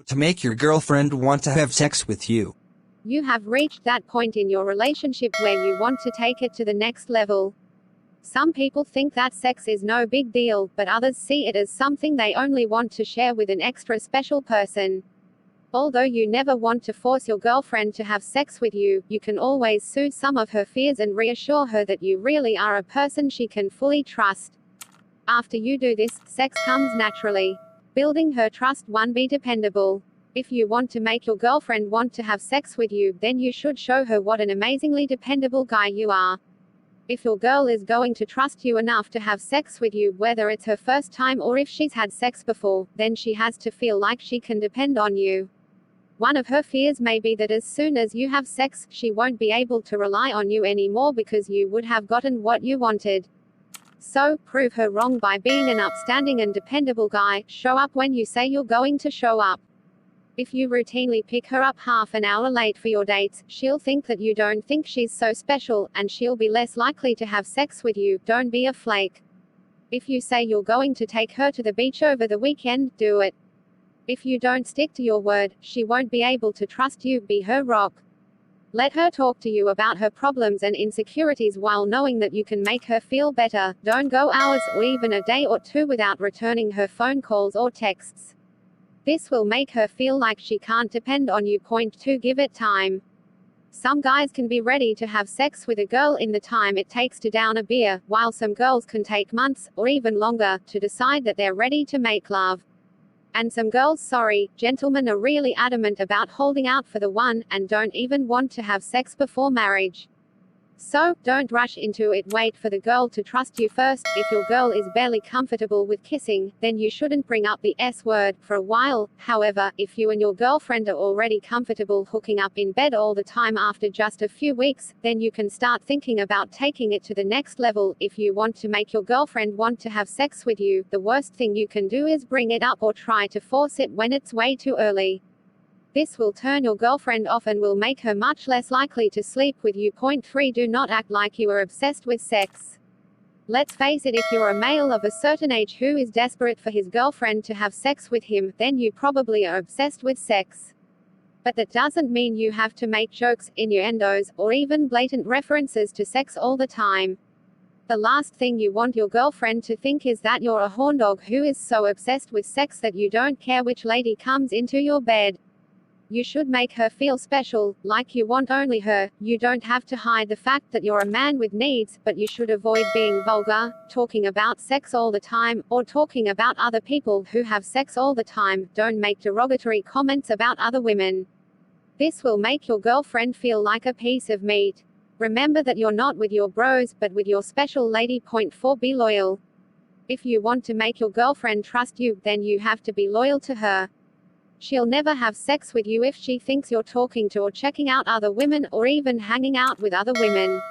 to make your girlfriend want to have sex with you. You have reached that point in your relationship where you want to take it to the next level. Some people think that sex is no big deal, but others see it as something they only want to share with an extra special person. Although you never want to force your girlfriend to have sex with you, you can always soothe some of her fears and reassure her that you really are a person she can fully trust. After you do this, sex comes naturally. Building her trust. 1. Be dependable. If you want to make your girlfriend want to have sex with you, then you should show her what an amazingly dependable guy you are. If your girl is going to trust you enough to have sex with you, whether it's her first time or if she's had sex before, then she has to feel like she can depend on you. One of her fears may be that as soon as you have sex, she won't be able to rely on you anymore because you would have gotten what you wanted. So, prove her wrong by being an upstanding and dependable guy. Show up when you say you're going to show up. If you routinely pick her up half an hour late for your dates, she'll think that you don't think she's so special, and she'll be less likely to have sex with you. Don't be a flake. If you say you're going to take her to the beach over the weekend, do it. If you don't stick to your word, she won't be able to trust you. Be her rock. Let her talk to you about her problems and insecurities while knowing that you can make her feel better. Don't go hours or even a day or two without returning her phone calls or texts. This will make her feel like she can't depend on you. Point 2. Give it time. Some guys can be ready to have sex with a girl in the time it takes to down a beer, while some girls can take months, or even longer, to decide that they're ready to make love. And some girls, gentlemen, are really adamant about holding out for the one, and don't even want to have sex before marriage. So, don't rush into it. Wait for the girl to trust you first. If your girl is barely comfortable with kissing, then you shouldn't bring up the S word for a while. However, if you and your girlfriend are already comfortable hooking up in bed all the time after just a few weeks, then you can start thinking about taking it to the next level. If you want to make your girlfriend want to have sex with you, the worst thing you can do is bring it up or try to force it when it's way too early. This will turn your girlfriend off and will make her much less likely to sleep with you. Point 3. Do not act like you are obsessed with sex. Let's face it, if you're a male of a certain age who is desperate for his girlfriend to have sex with him, then you probably are obsessed with sex. But that doesn't mean you have to make jokes, innuendos, or even blatant references to sex all the time. The last thing you want your girlfriend to think is that you're a horndog who is so obsessed with sex that you don't care which lady comes into your bed. You should make her feel special, like you want only her. You don't have to hide the fact that you're a man with needs, but you should avoid being vulgar, talking about sex all the time, or talking about other people who have sex all the time. Don't make derogatory comments about other women. This will make your girlfriend feel like a piece of meat. Remember that you're not with your bros, but with your special lady. Point 4. Be loyal. If you want to make your girlfriend trust you, then you have to be loyal to her. She'll never have sex with you if she thinks you're talking to or checking out other women, or even hanging out with other women.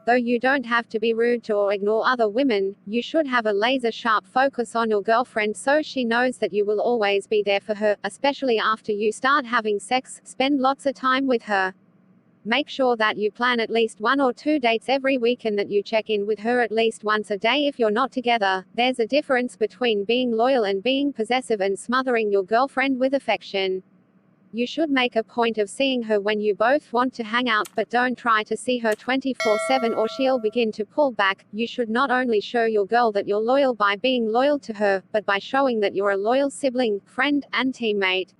Though you don't have to be rude to or ignore other women, you should have a laser-sharp focus on your girlfriend so she knows that you will always be there for her, especially after you start having sex. Spend lots of time with her. Make sure that you plan at least 1 or 2 dates every week and that you check in with her at least once a day if you're not together. There's a difference between being loyal and being possessive and smothering your girlfriend with affection. You should make a point of seeing her when you both want to hang out, but don't try to see her 24/7 or she'll begin to pull back. You should not only show your girl that you're loyal by being loyal to her, but by showing that you're a loyal sibling, friend, and teammate.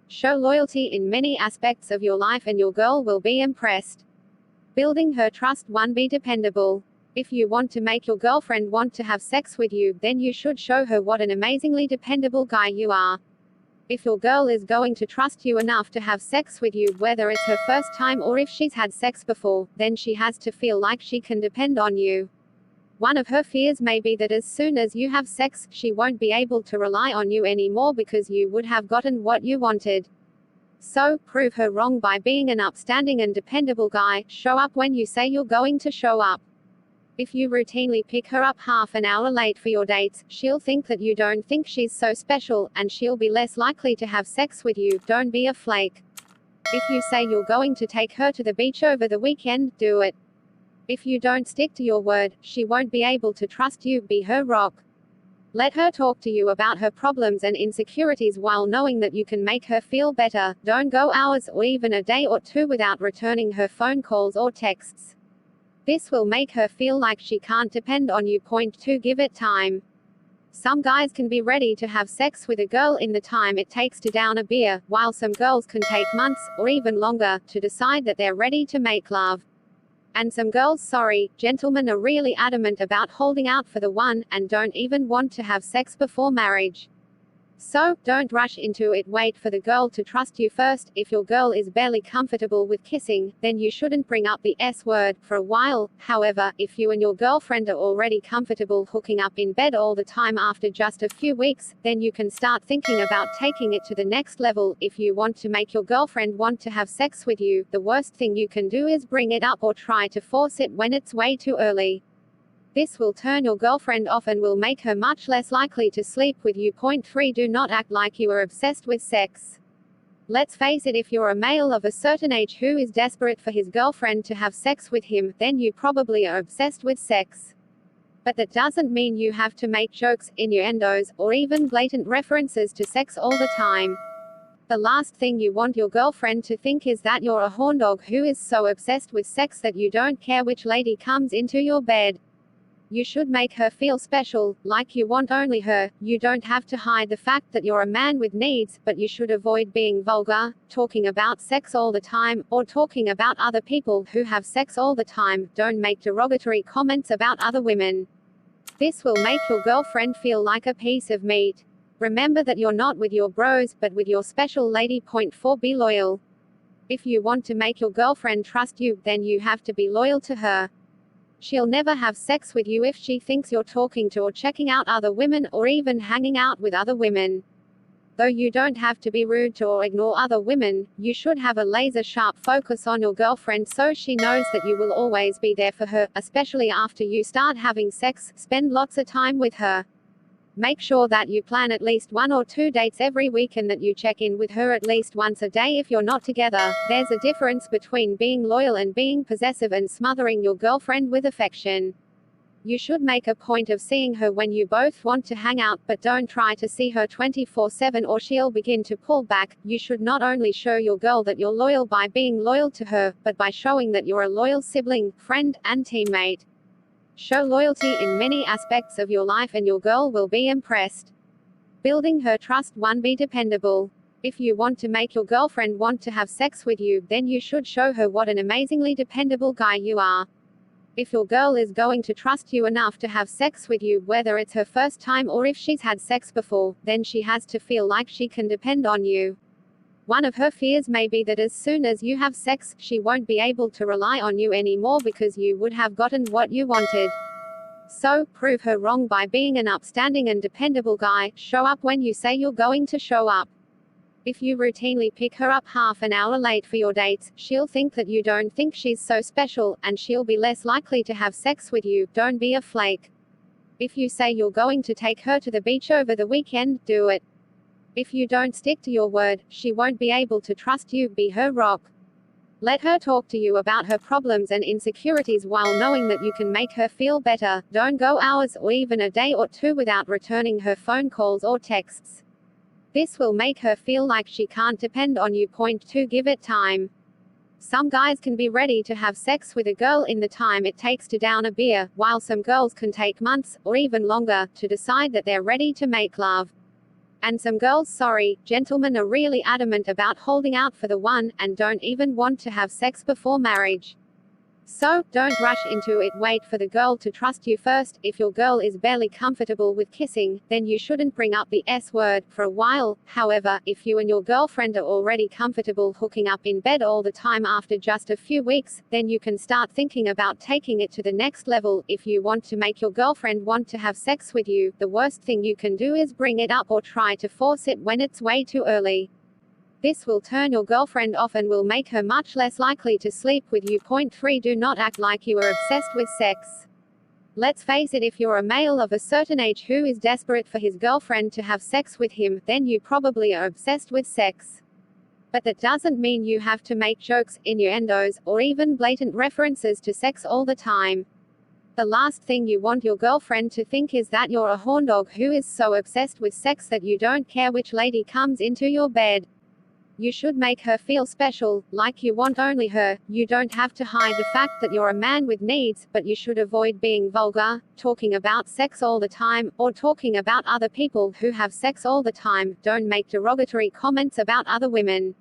Show loyalty in many aspects of your life and your girl will be impressed. Building her trust. 1. Be dependable. If you want to make your girlfriend want to have sex with you, then you should show her what an amazingly dependable guy you are. If your girl is going to trust you enough to have sex with you, whether it's her first time or if she's had sex before, then she has to feel like she can depend on you. One of her fears may be that as soon as you have sex, she won't be able to rely on you anymore because you would have gotten what you wanted. So, prove her wrong by being an upstanding and dependable guy. Show up when you say you're going to show up. If you routinely pick her up half an hour late for your dates, she'll think that you don't think she's so special, and she'll be less likely to have sex with you. Don't be a flake. If you say you're going to take her to the beach over the weekend, do it. If you don't stick to your word, she won't be able to trust you. Be her rock. Let her talk to you about her problems and insecurities while knowing that you can make her feel better. Don't go hours or even a day or two without returning her phone calls or texts. This will make her feel like she can't depend on you. Point 2. Give it time. Some guys can be ready to have sex with a girl in the time it takes to down a beer, while some girls can take months, or even longer, to decide that they're ready to make love. And some girls, gentlemen, are really adamant about holding out for the one, and don't even want to have sex before marriage. So, don't rush into it. Wait for the girl to trust you first. If your girl is barely comfortable with kissing, then you shouldn't bring up the S word for a while. However, if you and your girlfriend are already comfortable hooking up in bed all the time after just a few weeks, then you can start thinking about taking it to the next level. If you want to make your girlfriend want to have sex with you, the worst thing you can do is bring it up or try to force it when it's way too early. This will turn your girlfriend off and will make her much less likely to sleep with you. Point 3. Do not act like you are obsessed with sex. Let's face it, if you're a male of a certain age who is desperate for his girlfriend to have sex with him, then you probably are obsessed with sex. But that doesn't mean you have to make jokes, innuendos, or even blatant references to sex all the time. The last thing you want your girlfriend to think is that you're a horndog who is so obsessed with sex that you don't care which lady comes into your bed. You should make her feel special, like you want only her. You don't have to hide the fact that you're a man with needs, but you should avoid being vulgar, talking about sex all the time, or talking about other people who have sex all the time. Don't make derogatory comments about other women. This will make your girlfriend feel like a piece of meat. Remember that you're not with your bros, but with your special lady. Point 4. Be loyal. If you want to make your girlfriend trust you, then you have to be loyal to her. She'll never have sex with you if she thinks you're talking to or checking out other women, or even hanging out with other women. Though you don't have to be rude to or ignore other women, you should have a laser-sharp focus on your girlfriend so she knows that you will always be there for her, especially after you start having sex. Spend lots of time with her. Make sure that you plan at least 1 or 2 dates every week and that you check in with her at least once a day if you're not together. There's a difference between being loyal and being possessive and smothering your girlfriend with affection. You should make a point of seeing her when you both want to hang out, but don't try to see her 24/7 or she'll begin to pull back. You should not only show your girl that you're loyal by being loyal to her, but by showing that you're a loyal sibling, friend, and teammate. Show loyalty in many aspects of your life and your girl will be impressed. Building her trust. 1. Be dependable. If you want to make your girlfriend want to have sex with you, then you should show her what an amazingly dependable guy you are. If your girl is going to trust you enough to have sex with you, whether it's her first time or if she's had sex before, then she has to feel like she can depend on you. One of her fears may be that as soon as you have sex, she won't be able to rely on you anymore because you would have gotten what you wanted. So, prove her wrong by being an upstanding and dependable guy. Show up when you say you're going to show up. If you routinely pick her up half an hour late for your dates, she'll think that you don't think she's so special, and she'll be less likely to have sex with you. Don't be a flake. If you say you're going to take her to the beach over the weekend, do it. If you don't stick to your word, she won't be able to trust you. Be her rock. Let her talk to you about her problems and insecurities while knowing that you can make her feel better. Don't go hours or even a day or two without returning her phone calls or texts. This will make her feel like she can't depend on you. Point 2. Give it time. Some guys can be ready to have sex with a girl in the time it takes to down a beer, while some girls can take months, or even longer, to decide that they're ready to make love. And some girls, gentlemen, are really adamant about holding out for the one, and don't even want to have sex before marriage. So, don't rush into it. Wait for the girl to trust you first. If your girl is barely comfortable with kissing, then you shouldn't bring up the S word for a while. However, if you and your girlfriend are already comfortable hooking up in bed all the time after just a few weeks, then you can start thinking about taking it to the next level. If you want to make your girlfriend want to have sex with you, the worst thing you can do is bring it up or try to force it when it's way too early. This will turn your girlfriend off and will make her much less likely to sleep with you. Point 3. Do not act like you are obsessed with sex. Let's face it, if you're a male of a certain age who is desperate for his girlfriend to have sex with him, then you probably are obsessed with sex. But that doesn't mean you have to make jokes, innuendos, or even blatant references to sex all the time. The last thing you want your girlfriend to think is that you're a horndog who is so obsessed with sex that you don't care which lady comes into your bed. You should make her feel special, like you want only her. You don't have to hide the fact that you're a man with needs, but you should avoid being vulgar, talking about sex all the time, or talking about other people who have sex all the time. Don't make derogatory comments about other women.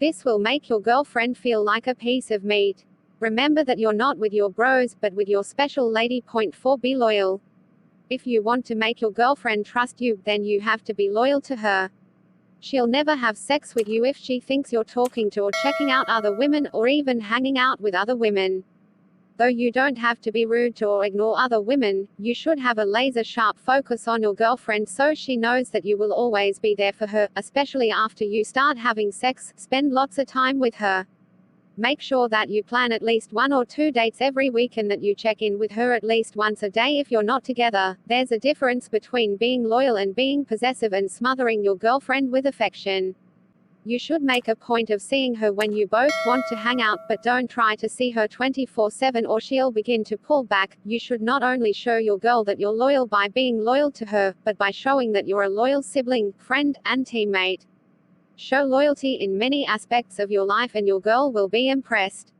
This will make your girlfriend feel like a piece of meat. Remember that you're not with your bros, but with your special lady. Point 4. Be loyal. If you want to make your girlfriend trust you, then you have to be loyal to her. She'll never have sex with you if she thinks you're talking to or checking out other women, or even hanging out with other women. Though you don't have to be rude to or ignore other women, you should have a laser-sharp focus on your girlfriend so she knows that you will always be there for her, especially after you start having sex. Spend lots of time with her. Make sure that you plan at least 1 or 2 dates every week and that you check in with her at least once a day if you're not together. There's a difference between being loyal and being possessive and smothering your girlfriend with affection. You should make a point of seeing her when you both want to hang out, but don't try to see her 24/7 or she'll begin to pull back. You should not only show your girl that you're loyal by being loyal to her, but by showing that you're a loyal sibling, friend, and teammate. Show loyalty in many aspects of your life and your girl will be impressed.